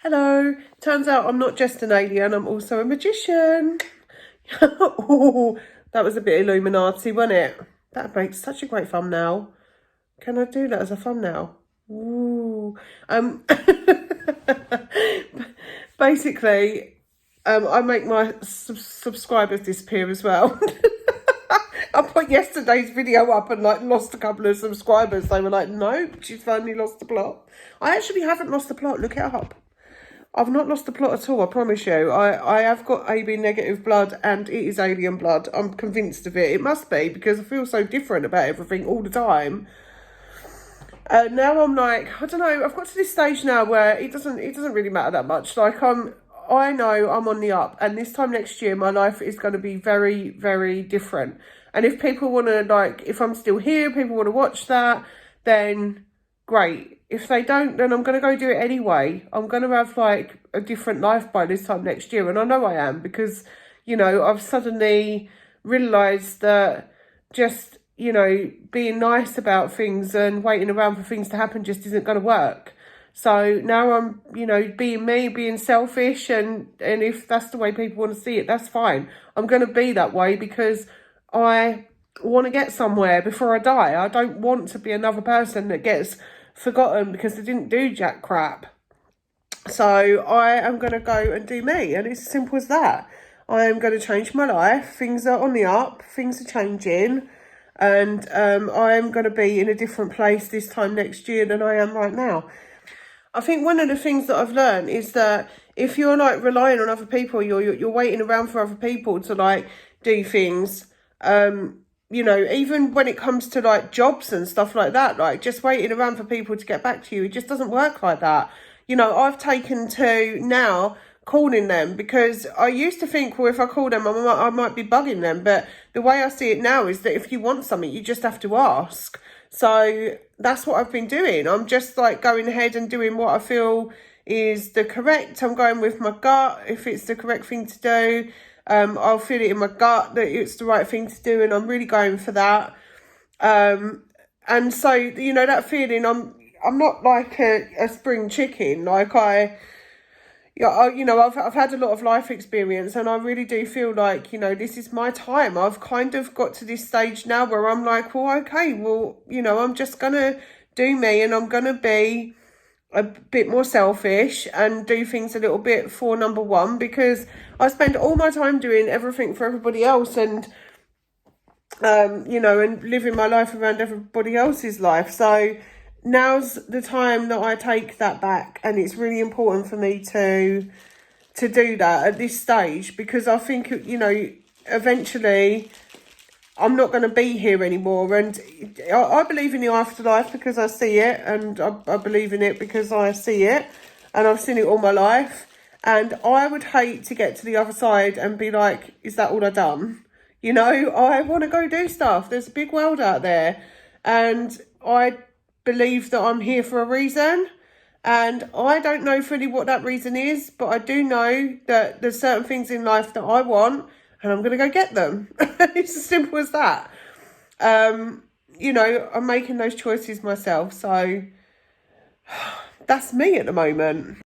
Hello. Turns out I'm not just an alien, I'm also a magician. Oh, that was a bit Illuminati, wasn't it? That makes such a great thumbnail. Can I do that as a thumbnail? Ooh. Basically, I make my subscribers disappear as well. I put yesterday's video up and lost a couple of subscribers. They were like, nope, she's finally lost the plot. I actually haven't lost the plot. Look it up. I've not lost the plot at all, I promise you. I have got AB negative blood and it is alien blood. I'm convinced of it. It must be because I feel so different about everything all the time. Now I'm like, I don't know, I've got to this stage now where it doesn't really matter that much. I know I'm on the up, and this time next year my life is going to be very, very different. And if people want to, if I'm still here, people want to watch that, then great. If they don't, then I'm going to go do it anyway. I'm going to have a different life by this time next year. And I know I am because, I've suddenly realised that just, being nice about things and waiting around for things to happen just isn't going to work. So now I'm, being me, being selfish, and if that's the way people want to see it, that's fine. I'm going to be that way because I want to get somewhere before I die. I don't want to be another person that gets forgotten because they didn't do jack crap. So I am going to go and do me, and it's as simple as that. I am going to change my life. Things are on the up, things are changing, and I'm going to be in a different place this time next year than I am right now. I think one of the things that I've learned is that if you're relying on other people, you're waiting around for other people to do things, even when it comes to jobs and stuff like that, just waiting around for people to get back to you, it just doesn't work like that. I've taken to now calling them because I used to think, well, if I call them, I might be bugging them. But the way I see it now is that if you want something, you just have to ask. So that's what I've been doing. I'm just going ahead and doing what I feel is the correct. I'm going with my gut. If it's the correct thing to do, I'll feel it in my gut that it's the right thing to do, and I'm really going for that. And so, that feeling, I'm not like a spring chicken. I've had a lot of life experience, and I really do feel this is my time. I've kind of got to this stage now where I'm like, well, okay, I'm just going to do me, and I'm going to be a bit more selfish and do things a little bit for number one, because I spend all my time doing everything for everybody else and, and living my life around everybody else's life. So now's the time that I take that back, and it's really important for me to do that at this stage, because I think, eventually I'm not going to be here anymore. And I believe in the afterlife because I see it, and I believe in it because I see it, and I've seen it all my life. And I would hate to get to the other side and be like, is that all I've done? I want to go do stuff. There's a big world out there, and I believe that I'm here for a reason. And I don't know fully what that reason is, but I do know that there's certain things in life that I want, and I'm going to go get them. It's as simple as that. I'm making those choices myself. So that's me at the moment.